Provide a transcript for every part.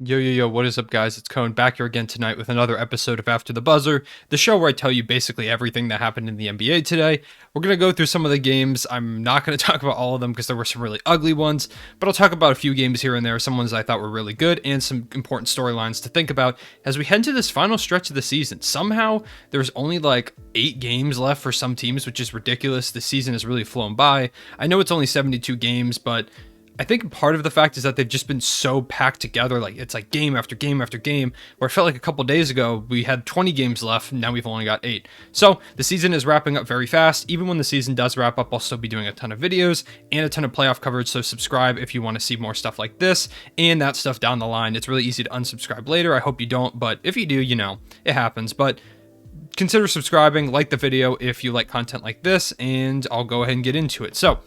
Yo, what is up, guys? It's Cohen back here again tonight with another episode of After the Buzzer, the show where I tell you basically everything that happened in the NBA today. We're going to go through some of the games. I'm not going to talk about all of them because there were some really ugly ones, but I'll talk about a few games here and there, some ones I thought were really good, and some important storylines to think about as we head into this final stretch of the season. Somehow, there's only like 8 games left for some teams, which is ridiculous. The season has really flown by. I know it's only 72 games, but I think part of the fact is that they've just been so packed together. Like it's like game after game after game, where it felt like a couple days ago we had 20 games left. Now we've only got 8. So the season is wrapping up very fast. Even when the season does wrap up, I'll still be doing a ton of videos and a ton of playoff coverage. So subscribe if you want to see more stuff like this and that stuff down the line. It's really easy to unsubscribe later. I hope you don't, but if you do, you know, it happens. But consider subscribing, like the video if you like content like this, and I'll go ahead and get into it. So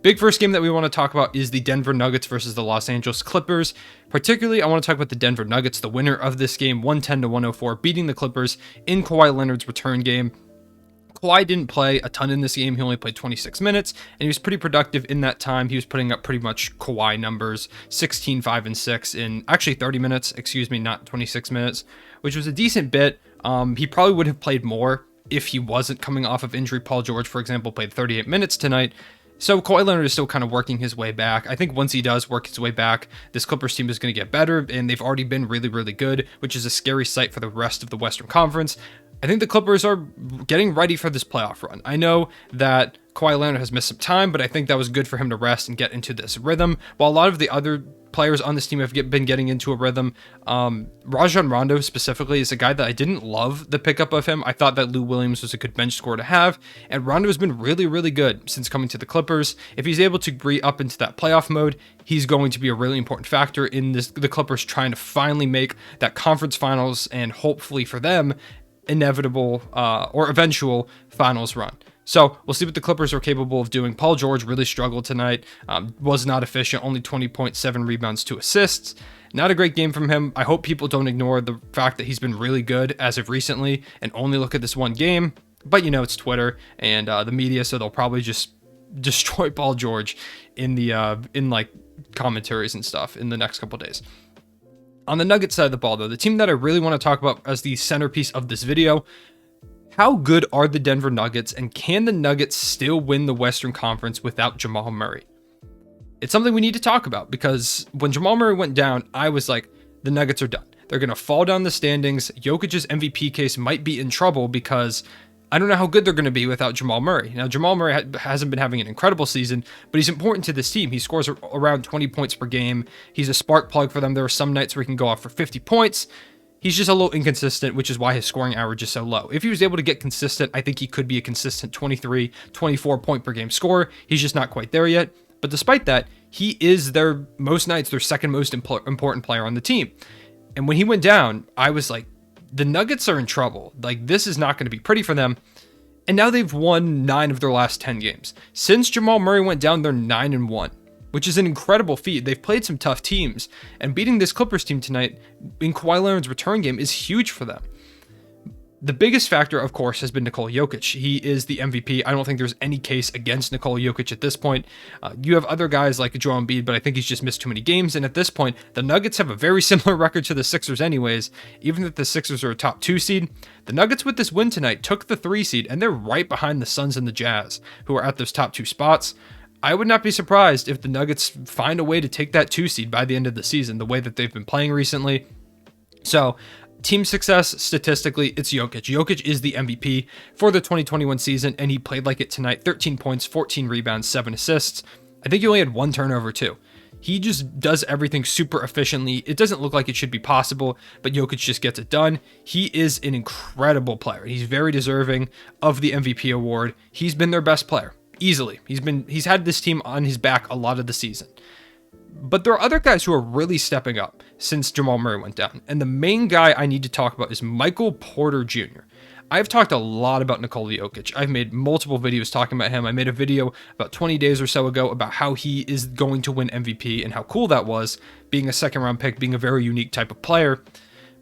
big first game that we want to talk about is the Denver Nuggets versus the Los Angeles Clippers. Particularly, I want to talk about the Denver Nuggets, the winner of this game, 110-104, beating the Clippers in Kawhi Leonard's return game. Kawhi didn't play a ton in this game. He only played 26 minutes, and he was pretty productive in that time. He was putting up pretty much Kawhi numbers, 16, 5, and 6 in actually 30 minutes, not 26 minutes, which was a decent bit. He probably would have played more if he wasn't coming off of injury. Paul George, for example, played 38 minutes tonight. So Kawhi Leonard is still kind of working his way back. I think once he does work his way back, this Clippers team is going to get better, and they've already been really, really good, which is a scary sight for the rest of the Western Conference. I think the Clippers are getting ready for this playoff run. I know that Kawhi Leonard has missed some time, but I think that was good for him to rest and get into this rhythm. While a lot of the other players on this team have been getting into a rhythm, Rajon Rondo specifically is a guy that I didn't love the pickup of him. I thought that Lou Williams was a good bench scorer to have, and Rondo has been really, really good since coming to the Clippers. If he's able to re-up into that playoff mode, he's going to be a really important factor in the Clippers trying to finally make that conference finals and hopefully for them, inevitable or eventual finals run. So we'll see what the Clippers are capable of doing. Paul George really struggled tonight, was not efficient, only 20.7 rebounds, 2 assists. Not a great game from him. I hope people don't ignore the fact that he's been really good as of recently and only look at this one game. But you know, it's Twitter and the media, so they'll probably just destroy Paul George in like commentaries and stuff in the next couple days. On the Nuggets side of the ball, though, the team that I really want to talk about as the centerpiece of this video, how good are the Denver Nuggets, and can the Nuggets still win the Western Conference without Jamal Murray? It's something we need to talk about because when Jamal Murray went down, I was like, the Nuggets are done. They're going to fall down the standings. Jokic's MVP case might be in trouble because I don't know how good they're going to be without Jamal Murray. Now, Jamal Murray hasn't been having an incredible season, but he's important to this team. He scores around 20 points per game. He's a spark plug for them. There are some nights where he can go off for 50 points. He's just a little inconsistent, which is why his scoring average is so low. If he was able to get consistent, I think he could be a consistent 23, 24 point per game scorer. He's just not quite there yet. But despite that, he is their second most important player on the team. And when he went down, I was like, the Nuggets are in trouble. Like, this is not going to be pretty for them. And now they've won 9 of their last 10 games. Since Jamal Murray went down, they're 9-1, which is an incredible feat. They've played some tough teams, and beating this Clippers team tonight in Kawhi Leonard's return game is huge for them. The biggest factor, of course, has been Nikola Jokic. He is the MVP. I don't think there's any case against Nikola Jokic at this point. You have other guys like Joel Embiid, but I think he's just missed too many games. And at this point, the Nuggets have a very similar record to the Sixers anyways. Even if the Sixers are a top 2 seed, the Nuggets with this win tonight took the 3 seed, and they're right behind the Suns and the Jazz, who are at those top 2 spots. I would not be surprised if the Nuggets find a way to take that 2 seed by the end of the season, the way that they've been playing recently. So, team success, statistically, it's Jokic. Jokic is the MVP for the 2021 season, and he played like it tonight. 13 points, 14 rebounds, 7 assists. I think he only had 1 turnover, too. He just does everything super efficiently. It doesn't look like it should be possible, but Jokic just gets it done. He is an incredible player. He's very deserving of the MVP award. He's been their best player, easily. He's had this team on his back a lot of the season. But there are other guys who are really stepping up since Jamal Murray went down. And the main guy I need to talk about is Michael Porter Jr. I've talked a lot about Nikola Jokic. I've made multiple videos talking about him. I made a video about 20 days or so ago about how he is going to win MVP and how cool that was, being a second round pick, being a very unique type of player.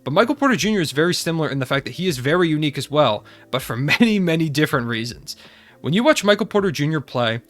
But Michael Porter Jr. is very similar in the fact that he is very unique as well, but for many, many different reasons. When you watch Michael Porter Jr. play,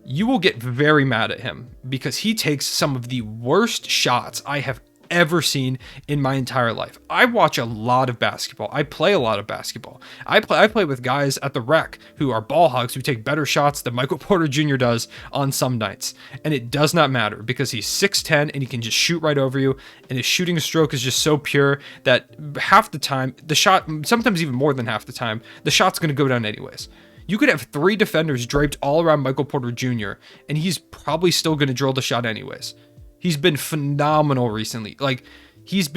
you will get very mad at him because he takes some of the worst shots I have ever seen in my entire life. I watch a lot of basketball. I play a lot of basketball. I play with guys at the rec who are ball hogs who take better shots than Michael Porter Jr. does on some nights. And it does not matter because he's 6'10" and he can just shoot right over you. And his shooting stroke is just so pure that half the time, the shot, sometimes even more than half the time, the shot's going to go down anyways. You could have 3 defenders draped all around Michael Porter Jr., and he's probably still going to drill the shot anyways. He's been phenomenal recently. Like, his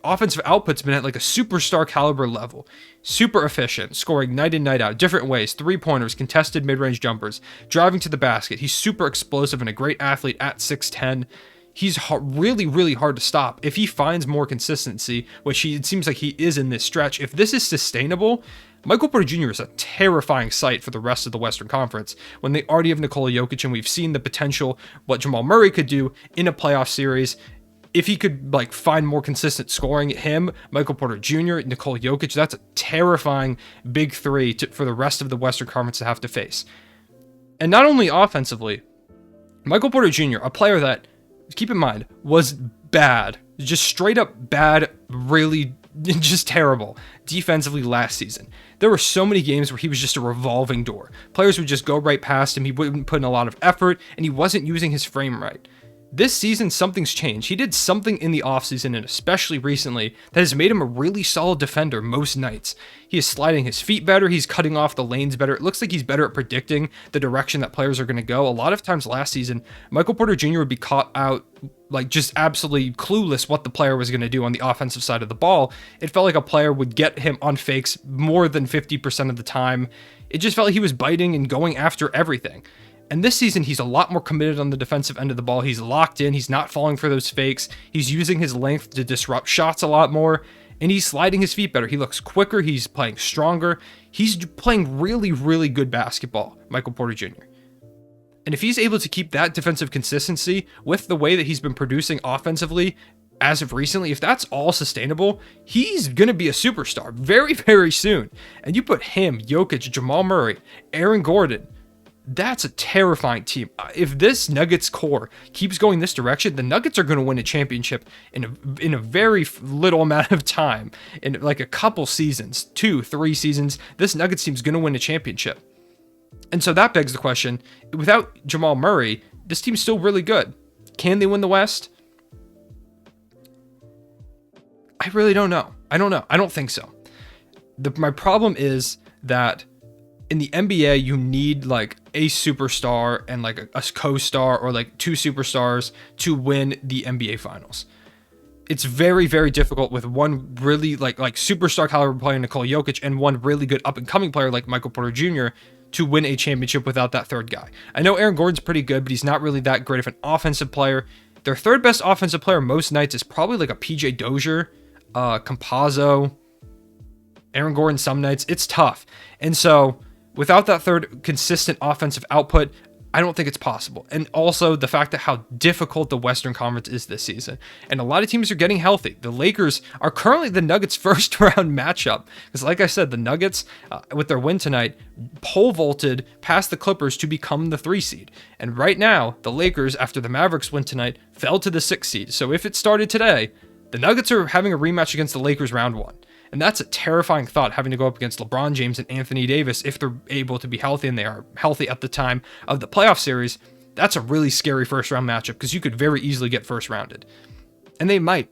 offensive output's been at like a superstar caliber level. Super efficient, scoring night in, night out, different ways, 3-pointers, contested mid-range jumpers, driving to the basket. He's super explosive and a great athlete at 6'10". He's really, really hard to stop. If he finds more consistency, which it seems like he is in this stretch, if this is sustainable, Michael Porter Jr. is a terrifying sight for the rest of the Western Conference when they already have Nikola Jokic, and we've seen the potential, what Jamal Murray could do in a playoff series. If he could like find more consistent scoring, him, Michael Porter Jr., Nikola Jokic, that's a terrifying big three for the rest of the Western Conference to have to face. And not only offensively, Michael Porter Jr., a player that, keep in mind, was bad, just straight up bad, really just terrible defensively last season. There were so many games where he was just a revolving door. Players would just go right past him. He wouldn't put in a lot of effort, and he wasn't using his frame right. This season, something's changed. He did something in the offseason, and especially recently, that has made him a really solid defender most nights. He is sliding his feet better. He's cutting off the lanes better. It looks like he's better at predicting the direction that players are going to go. A lot of times last season, Michael Porter Jr. would be caught out like just absolutely clueless what the player was going to do on the offensive side of the ball. It felt like a player would get him on fakes more than 50% of the time. It just felt like he was biting and going after everything. And this season, he's a lot more committed on the defensive end of the ball. He's locked in. He's not falling for those fakes. He's using his length to disrupt shots a lot more. And he's sliding his feet better. He looks quicker. He's playing stronger. He's playing really, really good basketball, Michael Porter Jr. And if he's able to keep that defensive consistency with the way that he's been producing offensively as of recently, if that's all sustainable, he's going to be a superstar very, very soon. And you put him, Jokic, Jamal Murray, Aaron Gordon, that's a terrifying team. If this Nuggets core keeps going this direction, the Nuggets are going to win a championship in a very little amount of time. In like a couple seasons, 2-3 seasons, this Nuggets team's going to win a championship. And so that begs the question, without Jamal Murray, this team's still really good. Can they win the West? I really don't know. I don't think so. My problem is that in the NBA, you need like a superstar and like a co-star or like 2 superstars to win the NBA Finals. It's very, very difficult with one really like superstar caliber player, Nikola Jokic, and one really good up-and-coming player like Michael Porter Jr. to win a championship without that third guy. I know Aaron Gordon's pretty good, but he's not really that great of an offensive player. Their third best offensive player most nights is probably like a PJ Dozier, Campazzo, Aaron Gordon some nights. It's tough. And so without that third consistent offensive output, I don't think it's possible. And also the fact that how difficult the Western Conference is this season. And a lot of teams are getting healthy. The Lakers are currently the Nuggets' first round matchup. Because like I said, the Nuggets, with their win tonight, pole vaulted past the Clippers to become the 3 seed. And right now, the Lakers, after the Mavericks win tonight, fell to the 6 seed. So if it started today, the Nuggets are having a rematch against the Lakers round 1. And that's a terrifying thought, having to go up against LeBron James and Anthony Davis if they're able to be healthy, and they are healthy at the time of the playoff series. That's a really scary first round matchup because you could very easily get first rounded. And they might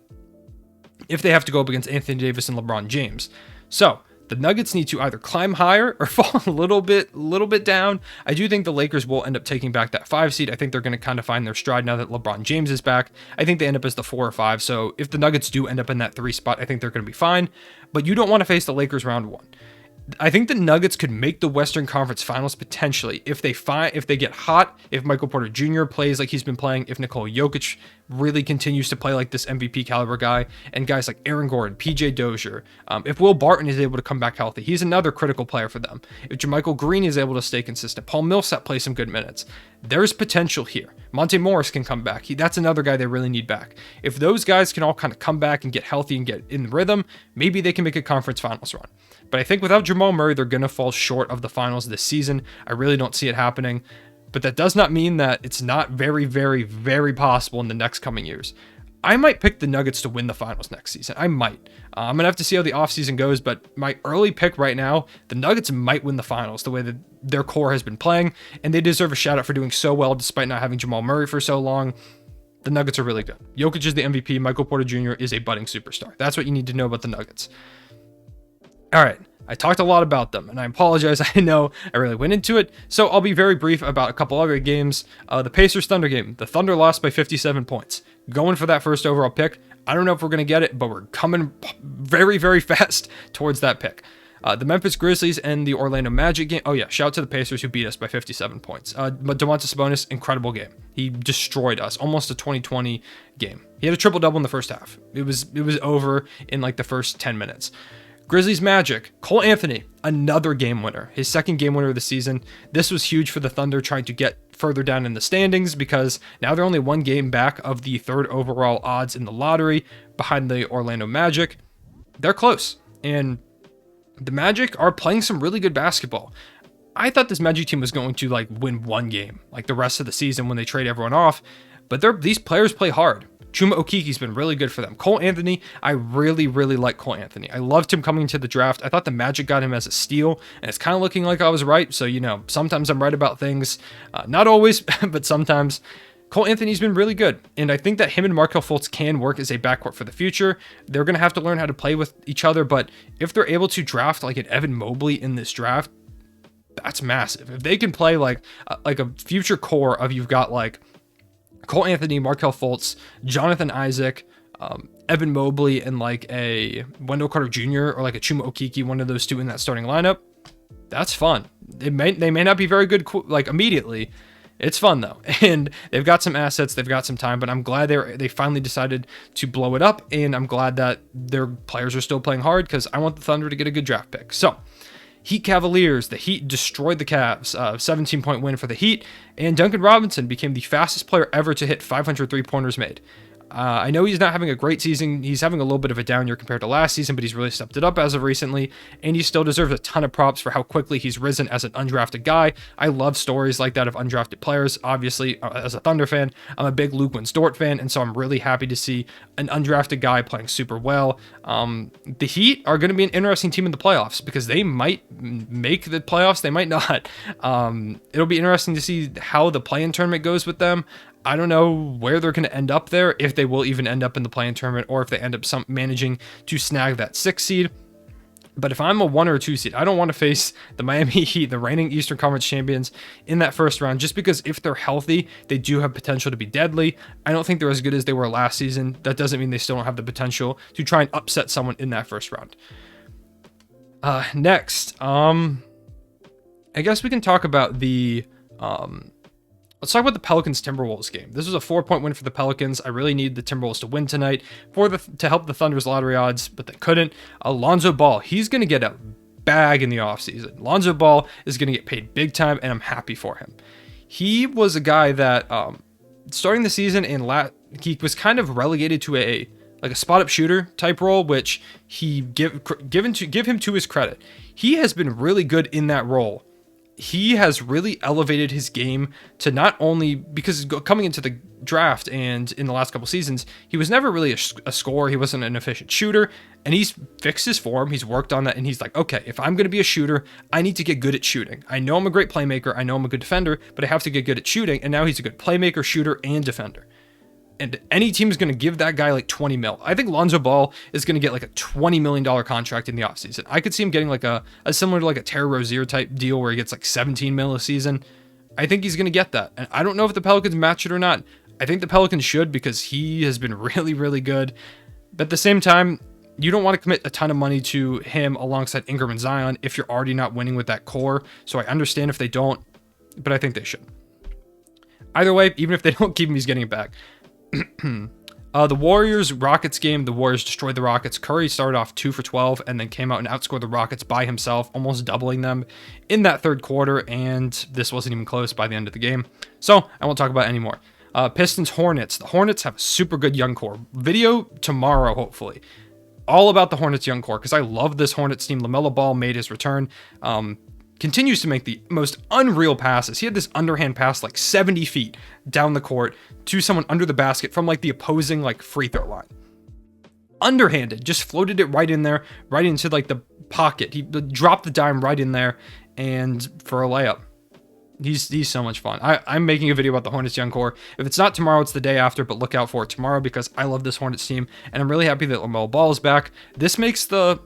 if they have to go up against Anthony Davis and LeBron James. So the Nuggets need to either climb higher or fall a little bit down. I do think the Lakers will end up taking back that 5 seed. I think they're going to kind of find their stride now that LeBron James is back. I think they end up as the 4 or 5. So if the Nuggets do end up in that 3 spot, I think they're going to be fine. But you don't want to face the Lakers round 1. I think the Nuggets could make the Western Conference Finals potentially if they get hot, if Michael Porter Jr. plays like he's been playing, if Nikola Jokic really continues to play like this MVP caliber guy, and guys like Aaron Gordon, PJ Dozier, if Will Barton is able to come back healthy, he's another critical player for them. If JaMychal Green is able to stay consistent, Paul Millsap plays some good minutes, there's potential here. Monte Morris can come back. That's another guy they really need back. If those guys can all kind of come back and get healthy and get in rhythm, maybe they can make a conference finals run. But I think without Jamal Murray, they're going to fall short of the finals this season. I really don't see it happening. But that does not mean that it's not very, very, very possible in the next coming years. I might pick the Nuggets to win the finals next season. I might. I'm going to have to see how the offseason goes, but my early pick right now, the Nuggets might win the finals the way that their core has been playing, and they deserve a shout out for doing so well despite not having Jamal Murray for so long. The Nuggets are really good. Jokic is the MVP. Michael Porter Jr. is a budding superstar. That's what you need to know about the Nuggets. All right. I talked a lot about them, and I apologize. I know I really went into it, so I'll be very brief about a couple other games. The Pacers-Thunder game. The Thunder lost by 57 points. Going for that first overall pick. I don't know if we're going to get it, but we're coming very, very fast towards that pick. The Memphis Grizzlies and the Orlando Magic game. Oh, yeah. Shout out to the Pacers who beat us by 57 points. But Domantas Sabonis, incredible game. He destroyed us. Almost a 2020 game. He had a triple-double in the first half. It was over in like the first 10 minutes. Grizzlies Magic, Cole Anthony, another game winner, his second game winner of the season. This was huge for the Thunder trying to get further down in the standings because now they're only one game back of the third overall odds in the lottery behind the Orlando Magic. They're close, and the Magic are playing some really good basketball. I thought this Magic team was going to like win one game like the rest of the season when they trade everyone off, but these players play hard. Chuma Okeke's been really good for them. Cole Anthony, I really, really like Cole Anthony. I loved him coming to the draft. I thought the Magic got him as a steal, and it's kind of looking like I was right. So, sometimes I'm right about things. Not always, but sometimes. Cole Anthony's been really good, and I think that him and Markelle Fultz can work as a backcourt for the future. They're going to have to learn how to play with each other, but if they're able to draft like an Evan Mobley in this draft, that's massive. If they can play like a future core of you've got like Cole Anthony, Markelle Fultz, Jonathan Isaac, Evan Mobley, and like a Wendell Carter Jr. or like a Chuma Okeke, one of those two in that starting lineup, that's fun. They may not be very good like immediately. It's fun though, and they've got some assets, they've got some time, but I'm glad they finally decided to blow it up, and I'm glad that their players are still playing hard because I want the Thunder to get a good draft pick. So, Heat Cavaliers, the Heat destroyed the Cavs, 17-point win for the Heat, and Duncan Robinson became the fastest player ever to hit 500 three-pointers made. I know he's not having a great season. He's having a little bit of a down year compared to last season, but he's really stepped it up as of recently, and he still deserves a ton of props for how quickly he's risen as an undrafted guy. I love stories like that of undrafted players. Obviously, as a Thunder fan, I'm a big Luke Dort fan, and so I'm really happy to see an undrafted guy playing super well. The Heat are going to be an interesting team in the playoffs because they might make the playoffs, they might not. It'll be interesting to see how the play-in tournament goes with them. I don't know where they're going to end up there, if they will even end up in the play-in tournament, or if they end up managing to snag that 6th seed. But if I'm a 1 or a 2 seed, I don't want to face the Miami Heat, the reigning Eastern Conference champions, in that first round, just because if they're healthy, they do have potential to be deadly. I don't think they're as good as they were last season. That doesn't mean they still don't have the potential to try and upset someone in that first round. Next, I guess we can talk about let's talk about the Pelicans-Timberwolves game. This was a 4-point win for the Pelicans. I really need the Timberwolves to win tonight to help the Thunder's lottery odds, but they couldn't. Lonzo Ball, he's going to get a bag in the offseason. Lonzo Ball is going to get paid big time, and I'm happy for him. He was a guy that starting the season he was kind of relegated to a spot-up shooter type role, which he give him to his credit. He has been really good in that role. He has really elevated his game to not only because coming into the draft and in the last couple seasons, he was never really a scorer. He wasn't an efficient shooter, and he's fixed his form. He's worked on that, and he's like, okay, if I'm going to be a shooter, I need to get good at shooting. I know I'm a great playmaker. I know I'm a good defender, but I have to get good at shooting. And now he's a good playmaker, shooter, and defender. And any team is going to give that guy like 20 mil. I think Lonzo Ball is going to get like a $20 million contract in the offseason. I could see him getting like a similar to like a Terry Rozier type deal where he gets like 17 mil a season. I think he's going to get that. And I don't know if the Pelicans match it or not. I think the Pelicans should because he has been really, really good. But at the same time, you don't want to commit a ton of money to him alongside Ingram and Zion if you're already not winning with that core. So I understand if they don't, but I think they should. Either way, even if they don't keep him, he's getting it back. The Warriors-Rockets game, the Warriors destroyed the Rockets. Curry started off 2 for 12 and then came out and outscored the Rockets by himself, almost doubling them in that third quarter, and this wasn't even close by the end of the game. So I won't talk about it anymore. Pistons-Hornets. The Hornets have a super good young core. Video tomorrow, hopefully. All about the Hornets young core, because I love this Hornets team. LaMelo Ball made his return. continues to make the most unreal passes. He had this underhand pass like 70 feet down the court to someone under the basket from like the opposing like free throw line. Underhanded, just floated it right in there, right into like the pocket. He dropped the dime right in there and for a layup. He's so much fun. I'm making a video about the Hornets young core. If it's not tomorrow, it's the day after, but look out for it tomorrow because I love this Hornets team, and I'm really happy that LaMelo Ball is back. This makes the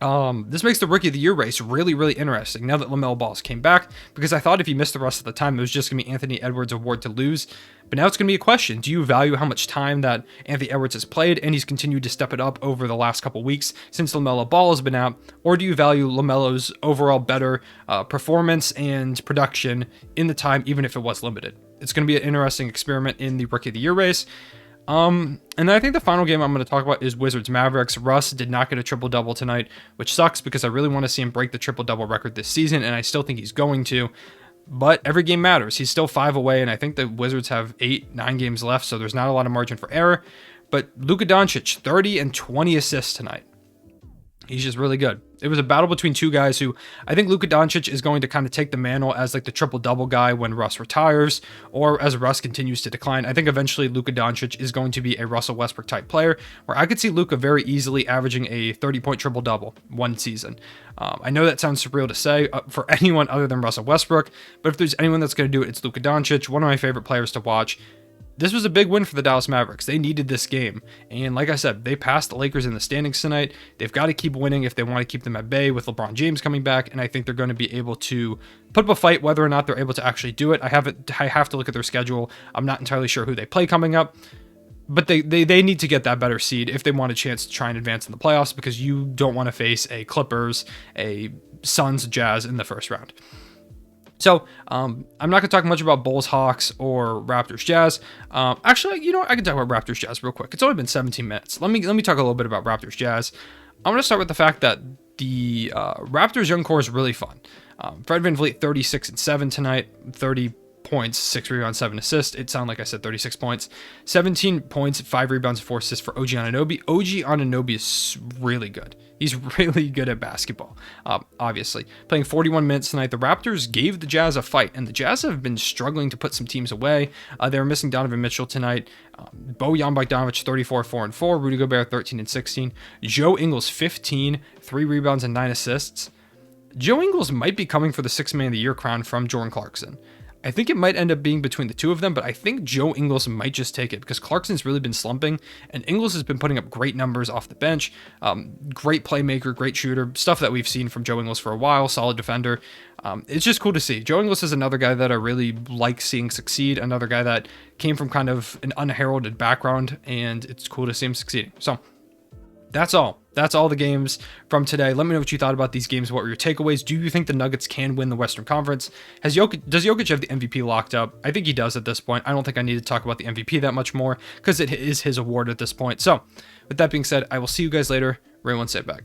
Rookie of the Year race really, really interesting now that LaMelo Ball came back, because I thought if he missed the rest of the time, it was just going to be Anthony Edwards' award to lose. But now it's going to be a question. Do you value how much time that Anthony Edwards has played, and he's continued to step it up over the last couple weeks since LaMelo Ball has been out? Or do you value LaMelo's overall better performance and production in the time, even if it was limited? It's going to be an interesting experiment in the Rookie of the Year race. And then I think the final game I'm going to talk about is Wizards Mavericks. Russ did not get a triple-double tonight, which sucks because I really want to see him break the triple-double record this season, and I still think he's going to. But every game matters. He's still 5 away, and I think the Wizards have 8-9 games left, so there's not a lot of margin for error. But Luka Doncic, 30 and 20 assists tonight. He's just really good. It was a battle between two guys who I think Luka Doncic is going to kind of take the mantle as like the triple-double guy when Russ retires, or as Russ continues to decline. I think eventually Luka Doncic is going to be a Russell Westbrook type player, where I could see Luka very easily averaging a 30-point triple-double one season. I know that sounds surreal to say for anyone other than Russell Westbrook, but if there's anyone that's going to do it, it's Luka Doncic, one of my favorite players to watch. This was a big win for the Dallas Mavericks. They needed this game. And like I said, they passed the Lakers in the standings tonight. They've got to keep winning if they want to keep them at bay with LeBron James coming back. And I think they're going to be able to put up a fight, whether or not they're able to actually do it. I have to look at their schedule. I'm not entirely sure who they play coming up. But they need to get that better seed if they want a chance to try and advance in the playoffs, because you don't want to face a Clippers, a Suns, Jazz in the first round. So, I'm not going to talk much about Bulls, Hawks, or Raptors, Jazz. Actually, you know what? I can talk about Raptors, Jazz real quick. It's only been 17 minutes. Let me talk a little bit about Raptors, Jazz. I'm going to start with the fact that the Raptors young core is really fun. Fred VanVleet, 36 and 7 tonight, 30 points, 6 rebounds, 7 assists. It sounded like I said 36 points. 17 points, 5 rebounds, 4 assists for OG Anunoby. OG Anunoby is really good. He's really good at basketball, obviously. Playing 41 minutes tonight, the Raptors gave the Jazz a fight, and the Jazz have been struggling to put some teams away. They were missing Donovan Mitchell tonight. Bojan Bogdanovic, 34, 4 and 4. Rudy Gobert, 13 and 16. Joe Ingles, 15, 3 rebounds and 9 assists. Joe Ingles might be coming for the 6th Man of the Year crown from Jordan Clarkson. I think it might end up being between the two of them, but I think Joe Ingles might just take it because Clarkson's really been slumping, and Ingles has been putting up great numbers off the bench. Great playmaker, great shooter, stuff that we've seen from Joe Ingles for a while, solid defender. It's just cool to see. Joe Ingles is another guy that I really like seeing succeed, another guy that came from kind of an unheralded background, and it's cool to see him succeeding. So that's all. That's all the games from today. Let me know what you thought about these games. What were your takeaways? Do you think the Nuggets can win the Western Conference? Does Jokic have the MVP locked up? I think he does at this point. I don't think I need to talk about the MVP that much more because it is his award at this point. So with that being said, I will see you guys later. Ray one, say it back.